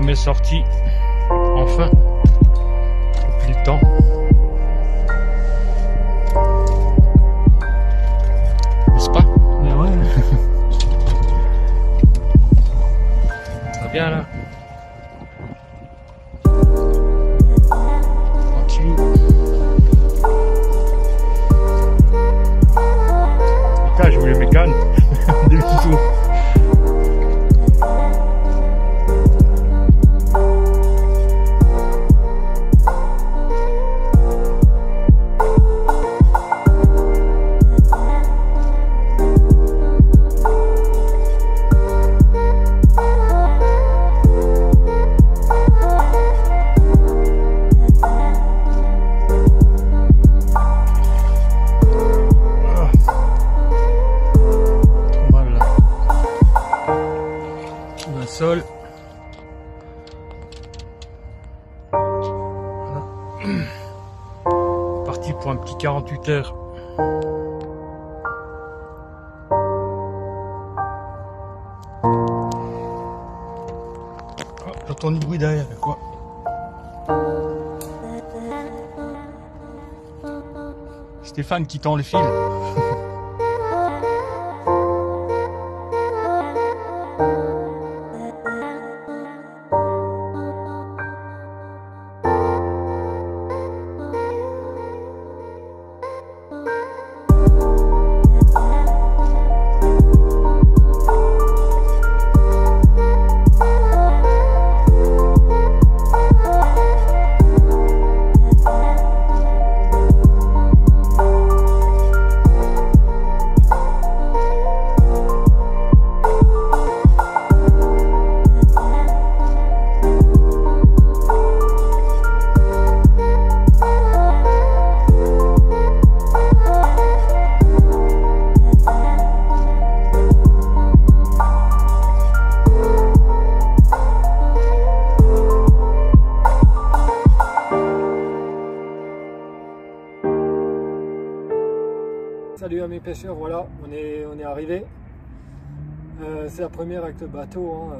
l'homme est sorti. Enfin. Plus de temps. N'est-ce pas? Mais ouais. Ça va bien là. Tranquille. Putain, je voulais mes cannes. Du tout. Sol. Voilà. Parti pour un petit 48 heures. Oh, j'entends du bruit derrière, quoi. Stéphane qui tend le fil. Salut amis pêcheurs, voilà, on est arrivé. C'est la première avec le bateau. Hein.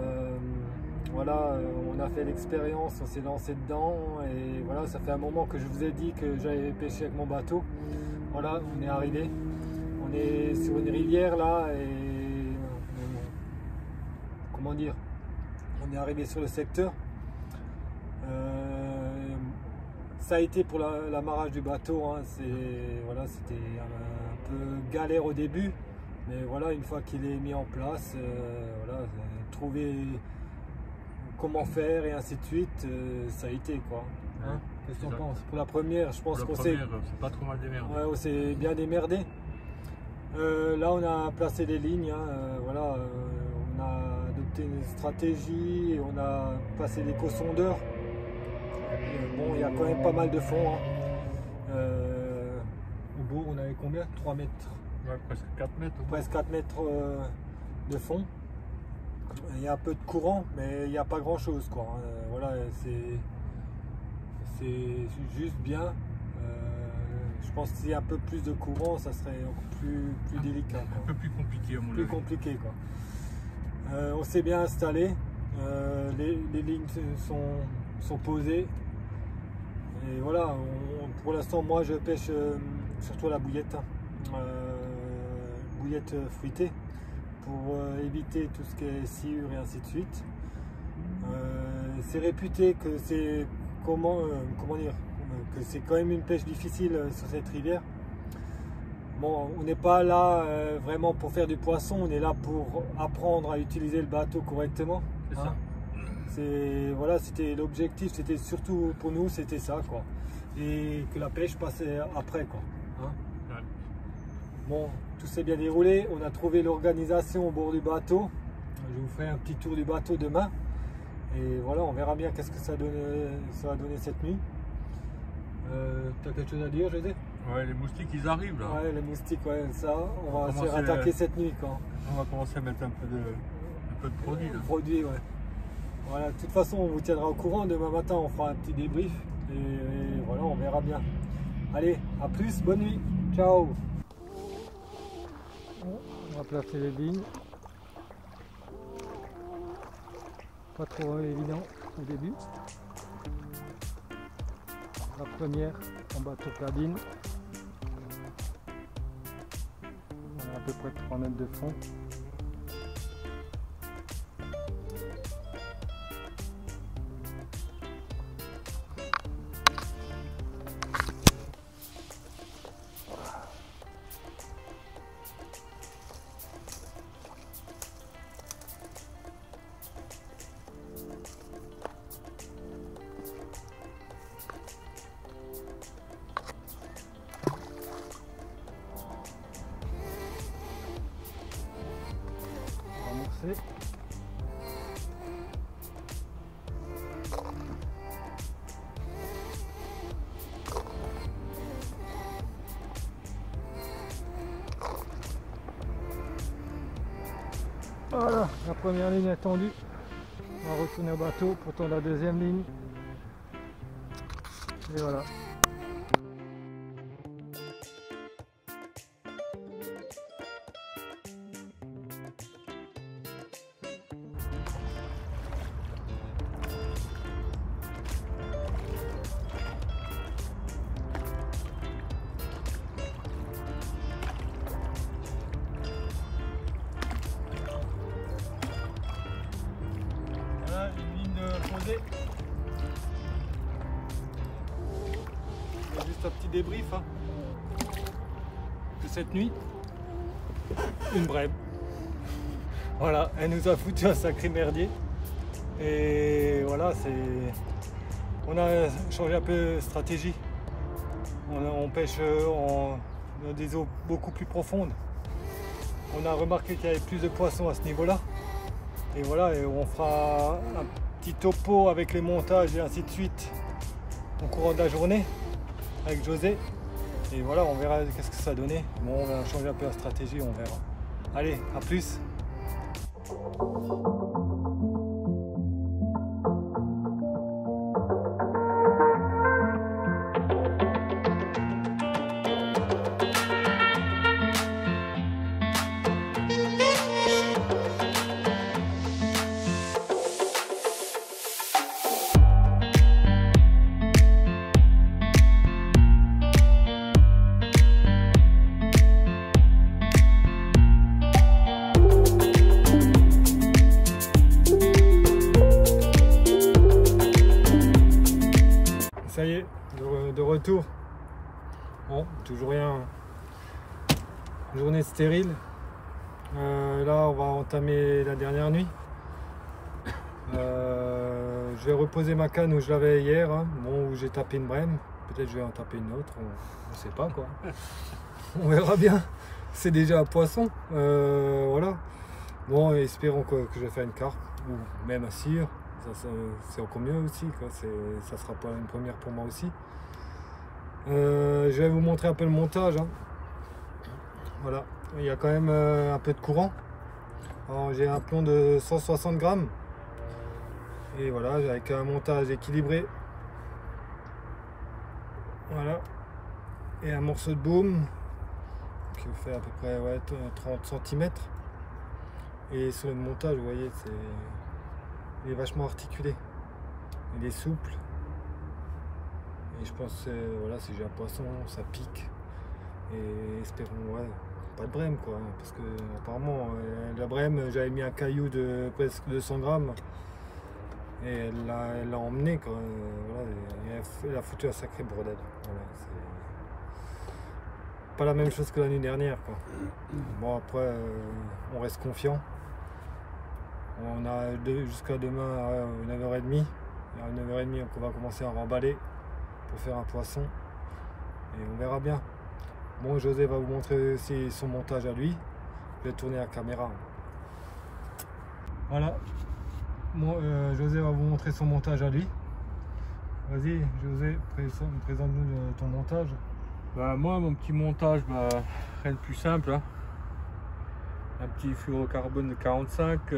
Voilà, on a fait l'expérience, on s'est lancé dedans et voilà, ça fait un moment que je vous ai dit que j'allais pêcher avec mon bateau. Voilà, on est arrivé. On est sur une rivière là et comment dire, on est arrivé sur le secteur. Ça a été pour l'amarrage du bateau, hein. Voilà, c'était un peu galère au début, mais voilà, une fois qu'il est mis en place, voilà, trouver comment faire et ainsi de suite, ça a été quoi. Hein, qu'est-ce que tu en penses? Pour la première, je pense qu'on s'est pas trop mal démerdé. Ouais, on s'est bien démerdé. Là, on a placé les lignes, hein, voilà, on a adopté une stratégie, et on a passé l'éco-sondeur. Bon, il y a quand même pas mal de fond. Hein. Au bout, on avait combien? 3 mètres? Ouais, presque 4 mètres. Presque 4 mètres de fond. Il y a un peu de courant, mais il n'y a pas grand chose, quoi. Voilà, c'est juste bien. Je pense que s'il y a un peu plus de courant, ça serait encore plus délicat, quoi. Un peu plus compliqué à mon avis. Plus compliqué, quoi. On s'est bien installé. Les lignes sont posées. Et voilà, pour l'instant, moi je pêche surtout à la bouillette, hein. Bouillette fruitée, pour éviter tout ce qui est sciure et ainsi de suite. C'est réputé que c'est comment dire, que c'est quand même une pêche difficile sur cette rivière. Bon, on n'est pas là vraiment pour faire du poisson, on est là pour apprendre à utiliser le bateau correctement. C'est hein. ça. Voilà, c'était l'objectif, c'était surtout pour nous, c'était ça, quoi. Et que la pêche passait après, quoi. Hein. Ouais. Bon, tout s'est bien déroulé, on a trouvé l'organisation au bord du bateau. Je vous ferai un petit tour du bateau demain. Et voilà, on verra bien qu'est-ce que ça va donner cette nuit. Tu as quelque chose à dire, José? Ouais, les moustiques ils arrivent là. Ouais, les moustiques, ouais, ça, on va se commencer, faire attaquer cette nuit, quoi. On va commencer à mettre un peu de produit là. Produit, ouais. Voilà, de toute façon, on vous tiendra au courant. Demain matin, on fera un petit débrief. Et voilà, on verra bien. Allez, à plus, bonne nuit. Ciao. On va placer les lignes. pas trop évident au début. La première en bateau cabine. On a à peu près 3 mètres de fond. Amorcer. Voilà, la première ligne est tendue. On va retourner au bateau pour tendre la deuxième ligne. Et voilà. Voilà une ligne posée. Juste un petit débrief de cette nuit. Une brème. Voilà, elle nous a foutu un sacré merdier. Et voilà, on a changé un peu de stratégie. On pêche dans des eaux beaucoup plus profondes. On a remarqué qu'il y avait plus de poissons à ce niveau-là. Et voilà, et on fera un petit topo avec les montages et ainsi de suite au courant de la journée avec José. Et voilà, on verra qu'est-ce que ça donnait. Bon, on va changer un peu la stratégie, on verra. Allez, à plus. Ça y est, de retour. Bon, toujours rien. Journée stérile. Là, on va entamer la dernière nuit. Je vais reposer ma canne où je l'avais hier. Bon, où j'ai tapé une brème. Peut-être je vais en taper une autre. On ne sait pas quoi. On verra bien. C'est déjà un poisson. Voilà. Bon, espérons que je vais faire une carpe ou même un cire. C'est encore mieux aussi, quoi. Ça sera pas une première pour moi aussi. Je vais vous montrer un peu le montage. Voilà, il y a quand même un peu de courant. J'ai un plomb de 160 grammes. Et voilà, avec un montage équilibré. Voilà. Et un morceau de baume qui fait à peu près 30 cm. Et sur le montage, vous voyez, il est vachement articulé, il est souple et je pense que voilà, si j'ai un poisson ça pique et espérons pas de brème quoi, parce que apparemment la brème, j'avais mis un caillou de presque 200 grammes et elle l'a emmené quoi, voilà, et elle a foutu un sacré bordel. Voilà, c'est pas la même chose que l'année dernière quoi. Bon après on reste confiant. On a jusqu'à demain à 9h30. Et à 9h30, on va commencer à remballer pour faire un poisson. Et on verra bien. Bon, José va vous montrer aussi son montage à lui. Je vais tourner la caméra. Voilà. Bon, José va vous montrer son montage à lui. Vas-y, José, présente-nous ton montage. Bah, moi, mon petit montage, rien de plus simple. Un petit fluorocarbone de 45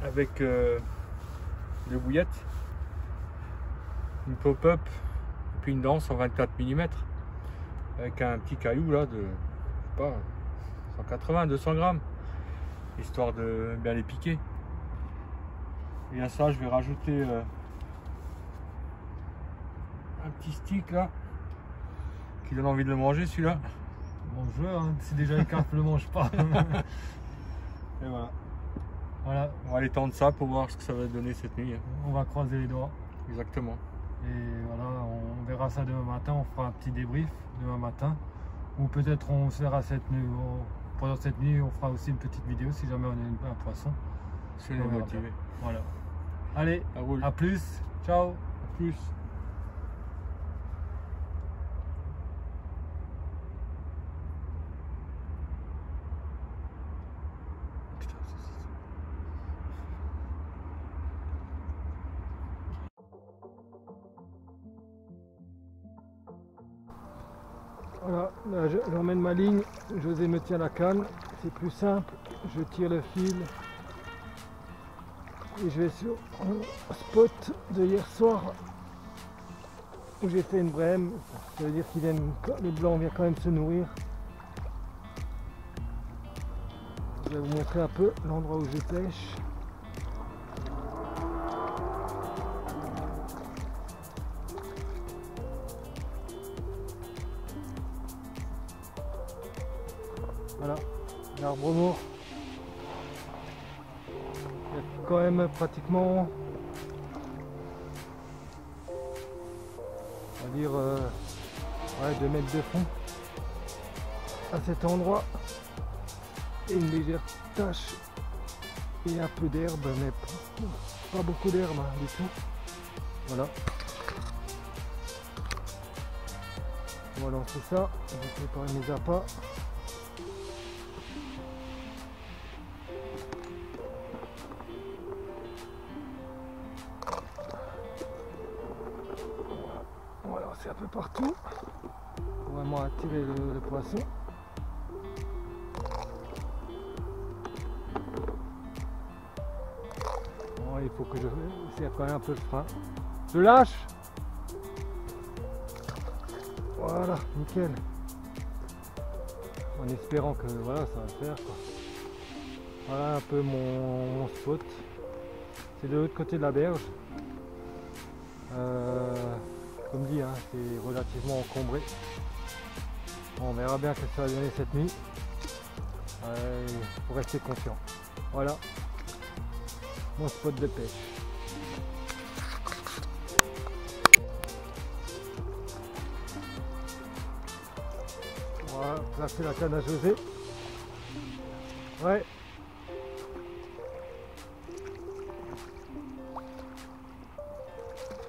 avec deux bouillettes, une pop-up et puis une danse en 24 mm avec un petit caillou là de je sais pas 180-200 grammes. histoire de bien les piquer. Et à ça je vais rajouter un petit stick là qui donne envie de le manger celui-là. Bon jeu, hein, si déjà les carpes ne le mangent pas. Et voilà. Voilà, On va aller tendre ça pour voir ce que ça va donner cette nuit. on va croiser les doigts. Exactement. Et voilà, on verra ça demain matin, on fera un petit débrief demain matin. Ou peut-être on se verra cette nuit, pendant cette nuit on fera aussi une petite vidéo si jamais on a un poisson. Si on est motivé. Voilà. Allez, Ça roule. à plus, ciao. À plus. Voilà, là j'emmène ma ligne, José me tient la canne, c'est plus simple, je tire le fil et je vais sur un spot de hier soir où j'ai fait une brème, ça veut dire qu'ils viennent, les blancs viennent quand même se nourrir. Je vais vous montrer un peu l'endroit où je pêche. Voilà, l'arbre mort. Il y a quand même pratiquement, on va dire, 2 mètres de fond à cet endroit. Et une légère tache et un peu d'herbe, mais pas beaucoup d'herbe du tout. Voilà. On va lancer ça, je vais préparer mes appâts. Un peu partout pour vraiment attirer le poisson. Bon, il faut que je serre quand même un peu le frein. Je lâche. Voilà, nickel. En espérant que voilà, ça va le faire quoi. Voilà un peu mon spot. C'est de l'autre côté de la berge. Comme dit, hein, c'est relativement encombré. Bon, on verra bien ce que ça va donner cette nuit. Il faut rester confiant. Voilà mon spot de pêche. On va placer la canne à José. Ouais.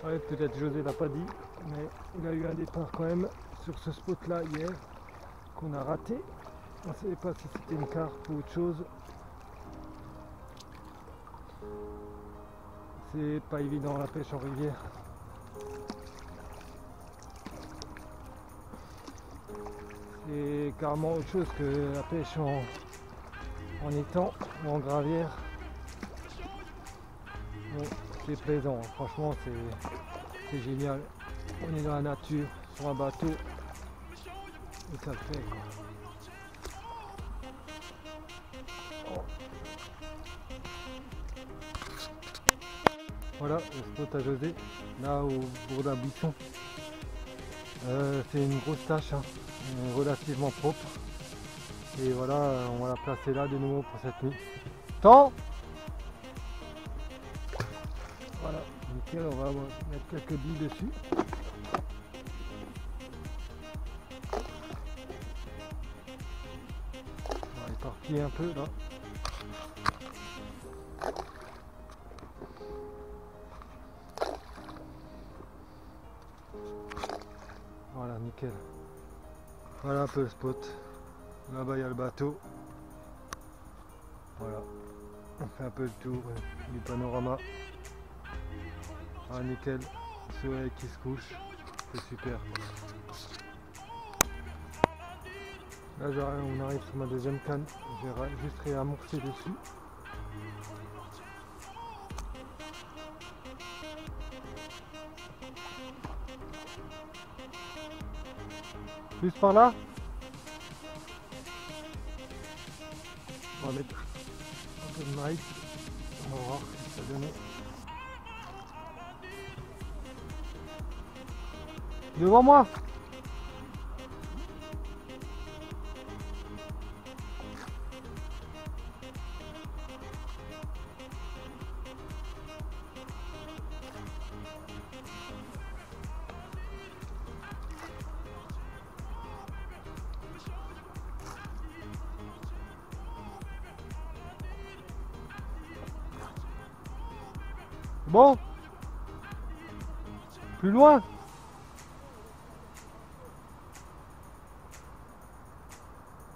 Ouais, peut-être José l'a pas dit, mais il a eu un départ quand même sur ce spot là hier qu'on a raté. On ne savait pas si c'était une carpe ou autre chose. C'est pas évident la pêche en rivière. C'est carrément autre chose que la pêche en étang ou en gravière. Bon, c'est plaisant, franchement c'est génial. On est dans la nature, sur un bateau, et ça le fait quoi. Oh. Voilà le spot à José, là au bord d'un buisson. C'est une grosse tâche, hein, relativement propre. Et voilà, on va la placer là de nouveau pour cette nuit. Temps. Voilà, nickel, on va mettre quelques billes dessus. On va éparpiller un peu là. Voilà, nickel. Voilà un peu le spot. Là-bas il y a le bateau. Voilà. On fait un peu le tour du panorama. Ah nickel. Le soleil qui se couche. C'est super. Là on arrive sur ma deuxième canne. Je vais juste réamorcer dessus. Plus par là. On va mettre peu de maïs. On va voir ce que ça donne. Devant moi. Bon. Plus loin.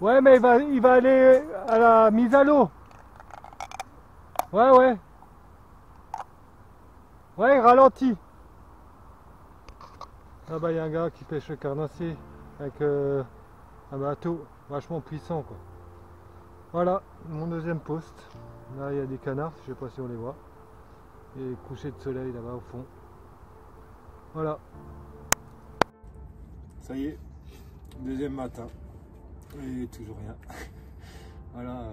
Ouais, mais il va aller à la mise à l'eau. Ouais. Ouais, il ralentit. Ah bah il y a un gars qui pêche le carnassier avec un bateau vachement puissant quoi. Voilà, mon deuxième poste. Là il y a des canards, je sais pas si on les voit. Et les couchers de soleil là-bas au fond. Voilà. Ça y est, deuxième matin. Et toujours rien. Voilà.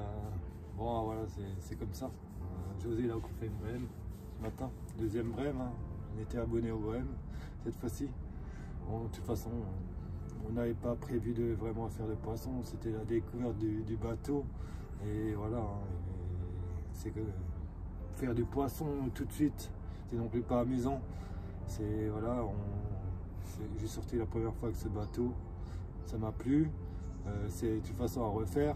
Bon voilà, c'est comme ça. José là qu'on fait une brème ce matin. Deuxième brème, hein. On était abonné au brème cette fois-ci. Bon, de toute façon, on n'avait pas prévu de vraiment faire de poisson. C'était la découverte du bateau. Et voilà. C'est que faire du poisson tout de suite, c'est non plus pas amusant. C'est voilà, j'ai sorti la première fois avec ce bateau. Ça m'a plu. C'est de toute façon à refaire.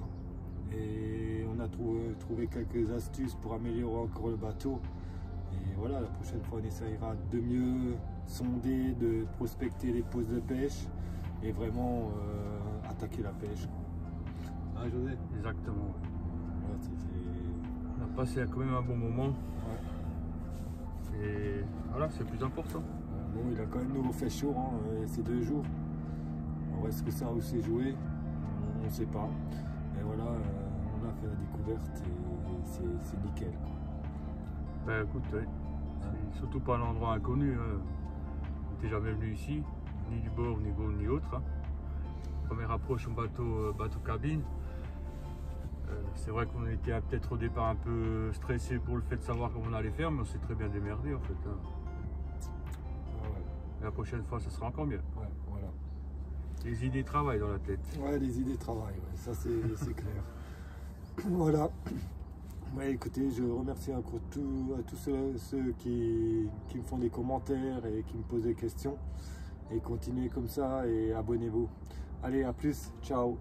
Et on a trouvé quelques astuces pour améliorer encore le bateau. Et voilà, la prochaine fois on essayera de mieux sonder, de prospecter les postes de pêche et vraiment attaquer la pêche. Ah José? Exactement. Voilà, on a passé quand même un bon moment. Ouais. Et voilà, c'est le plus important. Bon, il a quand même nous fait chaud hein, ces 2 jours. Alors est-ce que ça a aussi joué? On ne sait pas. Mais voilà, on a fait la découverte et c'est nickel. Quoi. Ben écoute, ouais. C'est surtout pas un endroit inconnu. Hein. On n'était jamais venu ici, ni du bord, ni gauche, ni autre. Hein. Première approche en bateau cabine. C'est vrai qu'on était peut-être au départ un peu stressé pour le fait de savoir comment on allait faire, mais on s'est très bien démerdé en fait. Hein. Ah ouais. La prochaine fois, ça sera encore mieux. Ouais, voilà. Les idées travaillent dans la tête. Ouais, les idées travaillent, ouais. Ça c'est clair. Voilà. Ouais, écoutez, je remercie encore à tous ceux qui me font des commentaires et qui me posent des questions. Et continuez comme ça et abonnez-vous. Allez, à plus, ciao.